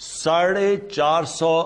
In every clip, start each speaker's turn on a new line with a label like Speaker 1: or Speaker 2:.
Speaker 1: 450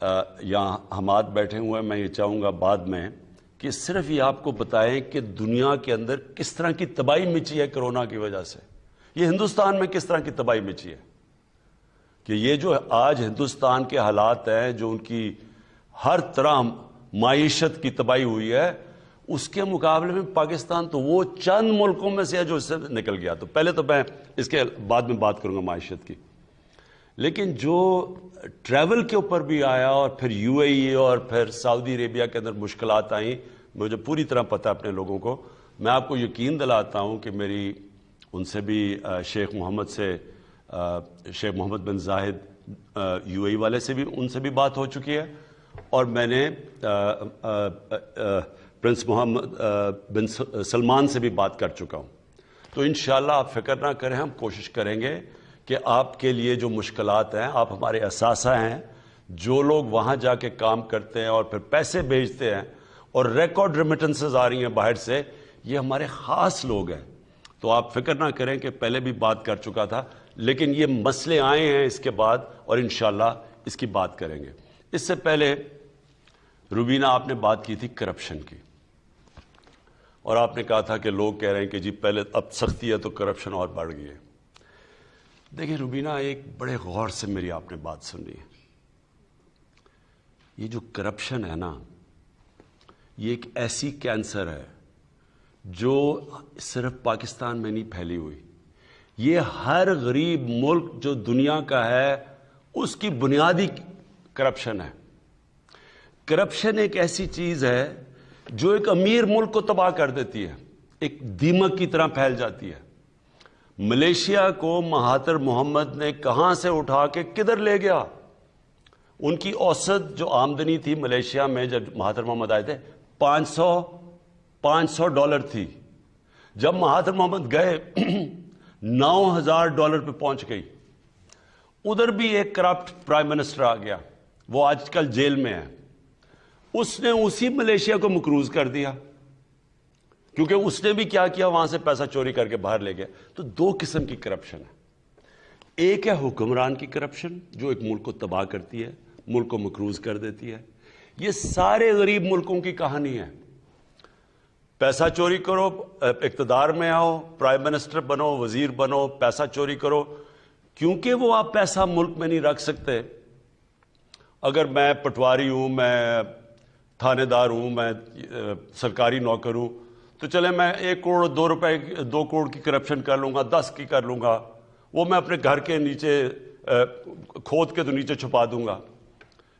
Speaker 1: یہاں حماد بیٹھے ہوئے ہیں، میں یہ چاہوں گا بعد میں کہ صرف یہ آپ کو بتائیں کہ دنیا کے اندر کس طرح کی تباہی مچی ہے کرونا کی وجہ سے، یہ ہندوستان میں کس طرح کی تباہی مچی ہے، کہ یہ جو آج ہندوستان کے حالات ہیں، جو ان کی ہر طرح معیشت کی تباہی ہوئی ہے، اس کے مقابلے میں پاکستان تو وہ چند ملکوں میں سے ہے جو اس سے نکل گیا. تو پہلے تو میں اس کے بعد میں بات کروں گا معیشت کی. لیکن جو ٹریول کے اوپر بھی آیا اور پھر یو اے ای اور پھر سعودی عربیہ کے اندر مشکلات آئیں، مجھے پوری طرح پتہ ہے اپنے لوگوں کو. میں آپ کو یقین دلاتا ہوں کہ میری ان سے بھی شیخ محمد بن زاہد یو اے ای والے سے بھی ان سے بھی بات ہو چکی ہے، اور میں نے پرنس محمد بن سلمان سے بھی بات کر چکا ہوں. تو انشاءاللہ آپ فکر نہ کریں، ہم کوشش کریں گے کہ آپ کے لیے جو مشکلات ہیں، آپ ہمارے اثاثہ ہیں، جو لوگ وہاں جا کے کام کرتے ہیں اور پھر پیسے بھیجتے ہیں اور ریکارڈ ریمیٹنسز آ رہی ہیں باہر سے، یہ ہمارے خاص لوگ ہیں. تو آپ فکر نہ کریں کہ پہلے بھی بات کر چکا تھا، لیکن یہ مسئلے آئے ہیں اس کے بعد، اور انشاءاللہ اس کی بات کریں گے. اس سے پہلے روبینہ آپ نے بات کی تھی کرپشن کی، اور آپ نے کہا تھا کہ لوگ کہہ رہے ہیں کہ جی پہلے اب سختی ہے تو کرپشن اور بڑھ گئی ہے. دیکھیں روبینہ، ایک بڑے غور سے میری آپ نے بات سنی ہے. یہ جو کرپشن ہے نا، یہ ایک ایسی کینسر ہے جو صرف پاکستان میں نہیں پھیلی ہوئی، یہ ہر غریب ملک جو دنیا کا ہے اس کی بنیادی کرپشن ہے. کرپشن ایک ایسی چیز ہے جو ایک امیر ملک کو تباہ کر دیتی ہے، ایک دیمک کی طرح پھیل جاتی ہے. ملیشیا کو مہاتر محمد نے کہاں سے اٹھا کے کدھر لے گیا؟ ان کی اوسط جو آمدنی تھی ملیشیا میں جب مہاتر محمد آئے تھے $500 تھی. جب مہاتر محمد گئے $9,000 پہ پہنچ گئی. ادھر بھی ایک کرپٹ پرائم منسٹر آ گیا، وہ آج کل جیل میں ہے. اس نے اسی ملیشیا کو مقروض کر دیا، کیونکہ اس نے بھی کیا کیا، وہاں سے پیسہ چوری کر کے باہر لے گیا. تو دو قسم کی کرپشن ہے. ایک ہے حکمران کی کرپشن جو ایک ملک کو تباہ کرتی ہے، ملک کو مقروض کر دیتی ہے. یہ سارے غریب ملکوں کی کہانی ہے. پیسہ چوری کرو، اقتدار میں آؤ، پرائم منسٹر بنو، وزیر بنو، پیسہ چوری کرو. کیونکہ وہ آپ پیسہ ملک میں نہیں رکھ سکتے. اگر میں پٹواری ہوں، میں تھانے دار ہوں، میں سرکاری نوکر ہوں، تو چلے میں 1 کروڑ 2 روپے 2 کروڑ کی کرپشن کر لوں گا، 10 کی کر لوں گا، وہ میں اپنے گھر کے نیچے کھود کے تو نیچے چھپا دوں گا.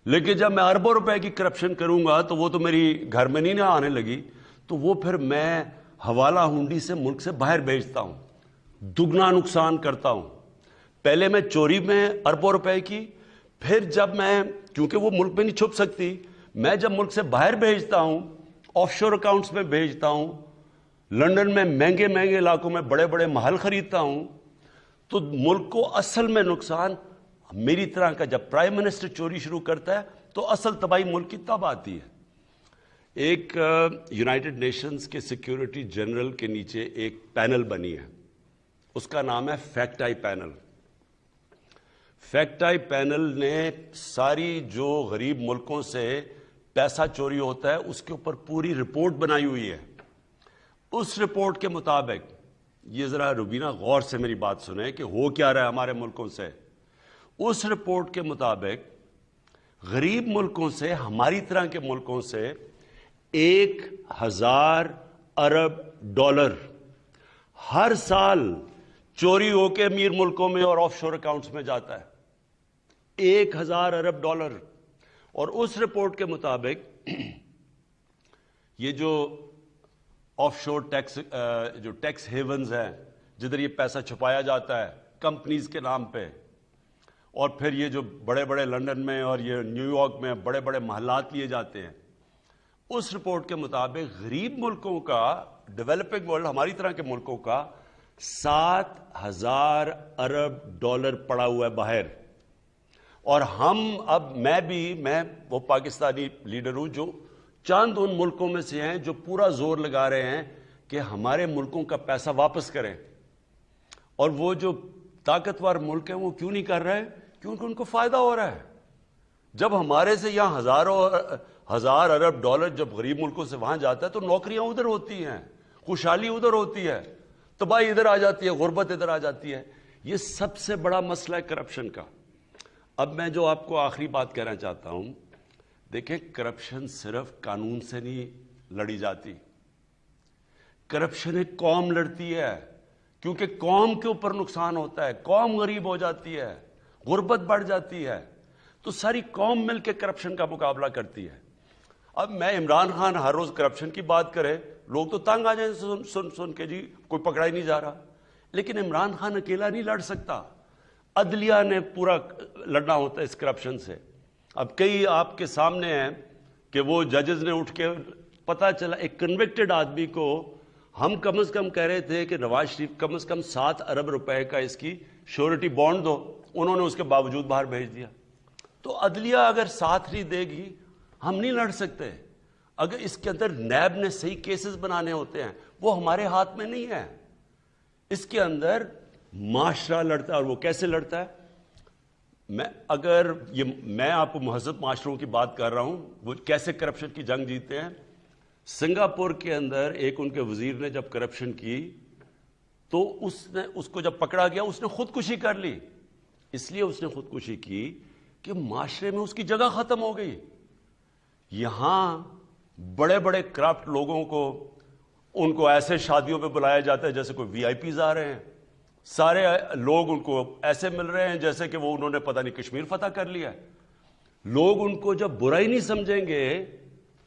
Speaker 1: لیکن جب میں اربوں روپے کی کرپشن کروں گا تو وہ تو میری گھر میں نہیں آنے لگی، تو وہ پھر میں حوالہ ہنڈی سے ملک سے باہر بھیجتا ہوں، دگنا نقصان کرتا ہوں. پہلے میں چوری میں اربوں روپے کی، پھر جب میں، کیونکہ وہ ملک میں نہیں چھپ سکتی، میں جب ملک سے باہر بھیجتا ہوں، آف شور اکاؤنٹس میں بھیجتا ہوں، لندن میں مہنگے مہنگے علاقوں میں بڑے بڑے محل خریدتا ہوں، تو ملک کو اصل میں نقصان میری طرح کا. جب پرائم منسٹر چوری شروع کرتا ہے تو اصل تباہی ملک کی تب آتی ہے. ایک یونائٹڈ نیشنز کے سیکیورٹی جنرل کے نیچے ایک پینل بنی ہے، اس کا نام ہے fact I panel. Fact I panel نے ساری جو غریب ملکوں سے پیسہ چوری ہوتا ہے اس کے اوپر پوری رپورٹ بنائی ہوئی ہے. اس رپورٹ کے مطابق، یہ ذرا روبینہ غور سے میری بات سنیں کہ ہو کیا رہا ہے ہمارے ملکوں سے. اس رپورٹ کے مطابق غریب ملکوں سے، ہماری طرح کے ملکوں سے 1,000 ارب ڈالر ہر سال چوری ہو کے امیر ملکوں میں اور آف شور اکاؤنٹس میں جاتا ہے. 1,000 ارب ڈالر. اور اس رپورٹ کے مطابق یہ جو آف شور ٹیکس، جو ٹیکس ہیونز ہیں جدھر یہ پیسہ چھپایا جاتا ہے کمپنیز کے نام پہ، اور پھر یہ جو بڑے بڑے لندن میں اور یہ نیو یارک میں بڑے بڑے محلات لیے جاتے ہیں، اس رپورٹ کے مطابق غریب ملکوں کا، ڈیولپنگ ورلڈ ہماری طرح کے ملکوں کا 7,000 ارب ڈالر پڑا ہوا ہے باہر. اور ہم اب میں وہ پاکستانی لیڈر ہوں جو چند ان ملکوں میں سے ہیں جو پورا زور لگا رہے ہیں کہ ہمارے ملکوں کا پیسہ واپس کریں. اور وہ جو طاقتور ملک ہیں وہ کیوں نہیں کر رہے؟ کیونکہ ان کو فائدہ ہو رہا ہے. جب ہمارے سے یہاں ہزار ارب ڈالر جب غریب ملکوں سے وہاں جاتا ہے تو نوکریاں ادھر ہوتی ہیں، خوشحالی ادھر ہوتی ہے، تباہی ادھر آ جاتی ہے، غربت ادھر آ جاتی ہے۔ یہ سب سے بڑا مسئلہ ہے کرپشن کا۔ اب میں جو آپ کو آخری بات کہنا چاہتا ہوں، دیکھیں کرپشن صرف قانون سے نہیں لڑی جاتی، کرپشن ایک قوم لڑتی ہے، کیونکہ قوم کے اوپر نقصان ہوتا ہے، قوم غریب ہو جاتی ہے، غربت بڑھ جاتی ہے، تو ساری قوم مل کے کرپشن کا مقابلہ کرتی ہے۔ اب میں عمران خان ہر روز کرپشن کی بات کرے، لوگ تو تنگ آ جائیں سن کے، جی کوئی پکڑا ہی نہیں جا رہا، لیکن عمران خان اکیلا نہیں لڑ سکتا، عدلیہ نے پورا لڑنا ہوتا ہے اس کرپشن سے۔ اب کئی آپ کے سامنے ہیں کہ وہ ججز نے اٹھ کے، پتہ چلا ایک کنوکٹڈ آدمی کو ہم کم از کم کہہ رہے تھے کہ نواز شریف کم از کم 7 ارب روپے کا اس کی شیورٹی بانڈ دو، انہوں نے اس کے باوجود باہر بھیج دیا۔ تو عدلیہ اگر ساتھ نہیں دے گی ہم نہیں لڑ سکتے۔ اگر اس کے اندر نیب نے صحیح کیسز بنانے ہوتے ہیں، وہ ہمارے ہاتھ میں نہیں ہے، اس کے اندر معاشرہ لڑتا ہے، اور وہ کیسے لڑتا ہے؟ میں آپ کو مہذب معاشروں کی بات کر رہا ہوں، وہ کیسے کرپشن کی جنگ جیتے ہیں۔ سنگاپور کے اندر ایک ان کے وزیر نے جب کرپشن کی تو اس کو جب پکڑا گیا اس نے خودکشی کر لی۔ اس لیے اس نے خودکشی کی کہ معاشرے میں اس کی جگہ ختم ہو گئی۔ یہاں بڑے بڑے کرپٹ لوگوں کو ان کو ایسے شادیوں پہ بلایا جاتا ہے جیسے کوئی وی آئی پیز آ رہے ہیں، سارے لوگ ان کو ایسے مل رہے ہیں جیسے کہ وہ انہوں نے پتہ نہیں کشمیر فتح کر لیا ہے۔ لوگ ان کو جب برائی نہیں سمجھیں گے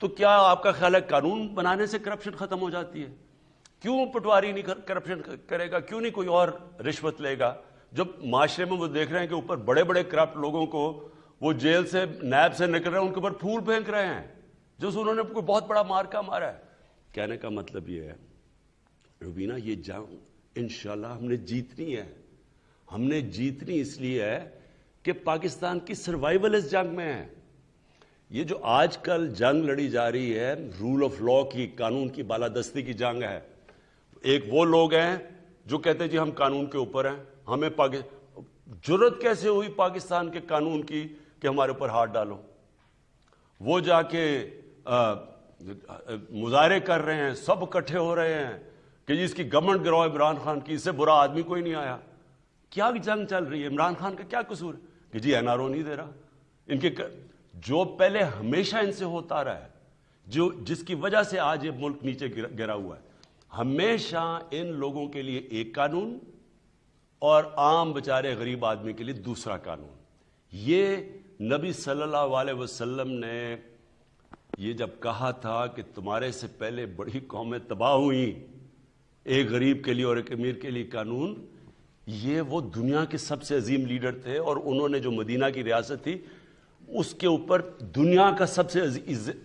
Speaker 1: تو کیا آپ کا خیال ہے قانون بنانے سے کرپشن ختم ہو جاتی ہے؟ کیوں پٹواری نہیں کرپشن کرے گا؟ کیوں نہیں کوئی اور رشوت لے گا؟ جب معاشرے میں وہ دیکھ رہے ہیں کہ اوپر بڑے بڑے کرپٹ لوگوں کو وہ جیل سے نیب سے نکل رہے ہیں، ان کے اوپر پھول پھینک رہے ہیں جو انہوں نے کوئی بہت بڑا مارکا مارا ہے۔ کہنے کا مطلب یہ ہے روبینہ، یہ جنگ انشاءاللہ ہم نے جیتنی ہے۔ ہم نے جیتنی اس لیے ہے کہ پاکستان کی سروائیول اس جنگ میں ہے۔ یہ جو آج کل جنگ لڑی جا رہی ہے رول آف لا کی، قانون کی بالادستی کی جنگ ہے۔ ایک وہ لوگ ہیں جو کہتے ہیں جی ہم قانون کے اوپر ہیں، ہمیں جرت کیسے ہوئی پاکستان کے قانون کی کہ ہمارے اوپر ہاتھ ڈالو؟ وہ جا کے مظاہرے کر رہے ہیں، سب اکٹھے ہو رہے ہیں کہ جی اس کی گورنمنٹ گراؤ عمران خان کی، اس سے برا آدمی کوئی نہیں آیا۔ کیا جنگ چل رہی ہے؟ عمران خان کا کیا قصور ہے کہ جی این آر او نہیں دے رہا؟ ان کے جو پہلے ہمیشہ ان سے ہوتا رہا ہے، جس کی وجہ سے آج یہ ملک نیچے گرا ہوا ہے، ہمیشہ ان لوگوں کے لیے ایک قانون اور عام بیچارے غریب آدمی کے لیے دوسرا قانون۔ یہ نبی صلی اللہ علیہ وسلم نے یہ جب کہا تھا کہ تمہارے سے پہلے بڑی قومیں تباہ ہوئیں، ایک غریب کے لیے اور ایک امیر کے لیے قانون، یہ وہ دنیا کے سب سے عظیم لیڈر تھے، اور انہوں نے جو مدینہ کی ریاست تھی اس کے اوپر دنیا کا سب سے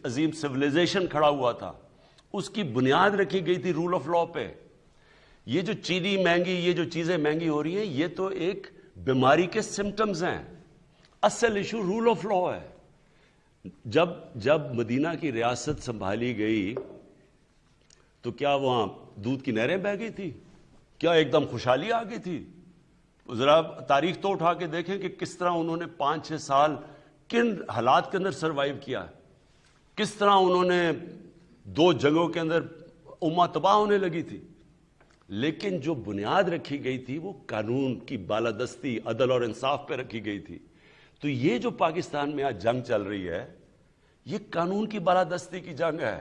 Speaker 1: عظیم سویلائزیشن کھڑا ہوا تھا، اس کی بنیاد رکھی گئی تھی رول آف لا پہ۔ یہ جو چینی مہنگی، یہ جو چیزیں مہنگی ہو رہی ہیں، یہ تو ایک بیماری کے سمٹمز ہیں، اصل ایشو رول آف لا ہے۔ جب مدینہ کی ریاست سنبھالی گئی تو کیا وہاں دودھ کی نہریں بہہ گئی تھی؟ کیا ایک دم خوشحالی آ گئی تھی؟ ذرا تاریخ تو اٹھا کے دیکھیں کہ کس طرح انہوں نے 5-6 سال کن حالات کے اندر سروائیو کیا، کس طرح انہوں نے 2 جنگوں کے اندر امہ تباہ ہونے لگی تھی۔ لیکن جو بنیاد رکھی گئی تھی وہ قانون کی بالادستی، عدل اور انصاف پہ رکھی گئی تھی۔ تو یہ جو پاکستان میں آج جنگ چل رہی ہے، یہ قانون کی بالادستی کی جنگ ہے۔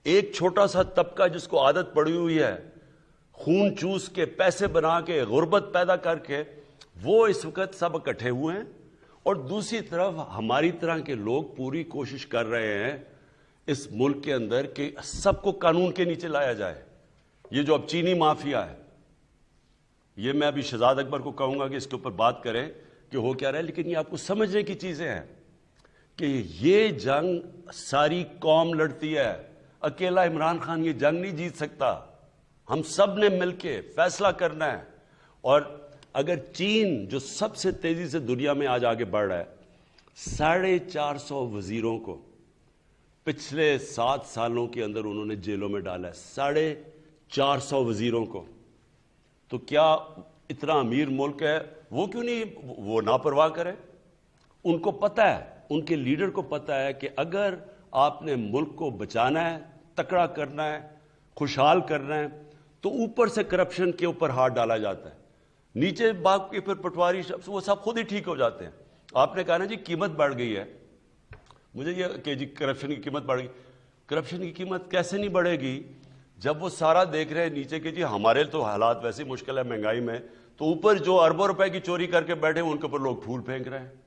Speaker 1: ایک چھوٹا سا طبقہ جس کو عادت پڑی ہوئی ہے خون چوس کے، پیسے بنا کے، غربت پیدا کر کے، وہ اس وقت سب اکٹھے ہوئے ہیں، اور دوسری طرف ہماری طرح کے لوگ پوری کوشش کر رہے ہیں اس ملک کے اندر کہ سب کو قانون کے نیچے لایا جائے۔ یہ جو اب چینی مافیا ہے، یہ میں ابھی شہزاد اکبر کو کہوں گا کہ اس کے اوپر بات کریں کہ ہو کیا رہا ہے، لیکن یہ آپ کو سمجھنے کی چیزیں ہیں کہ یہ جنگ ساری قوم لڑتی ہے، اکیلا عمران خان یہ جنگ نہیں جیت سکتا، ہم سب نے مل کے فیصلہ کرنا ہے۔ اور اگر چین جو سب سے تیزی سے دنیا میں آج آگے بڑھ رہا ہے، 450 وزیروں کو پچھلے 7 سالوں کے اندر انہوں نے جیلوں میں ڈالا ہے، 450 وزیروں کو، تو کیا اتنا امیر ملک ہے وہ کیوں نہیں وہ لاپرواہ کرے؟ ان کو پتہ ہے ان کے لیڈر کو پتا ہے کہ اگر آپ نے ملک کو بچانا ہے، تکڑا کرنا ہے، خوشحال کرنا ہے، تو اوپر سے کرپشن کے اوپر ہاتھ ڈالا جاتا ہے، نیچے باپ کے پھر پٹواری وہ سب خود ہی ٹھیک ہو جاتے ہیں۔ آپ نے کہا نا جی قیمت بڑھ گئی ہے، مجھے یہ کہ جی کرپشن کی قیمت بڑھ گئی، کرپشن کی قیمت کیسے نہیں بڑھے گی جب وہ سارا دیکھ رہے ہیں نیچے کہ جی ہمارے تو حالات ویسے مشکل ہے مہنگائی میں، تو اوپر جو اربوں روپے کی چوری کر کے بیٹھے ان کے اوپر لوگ پھول پھینک رہے ہیں۔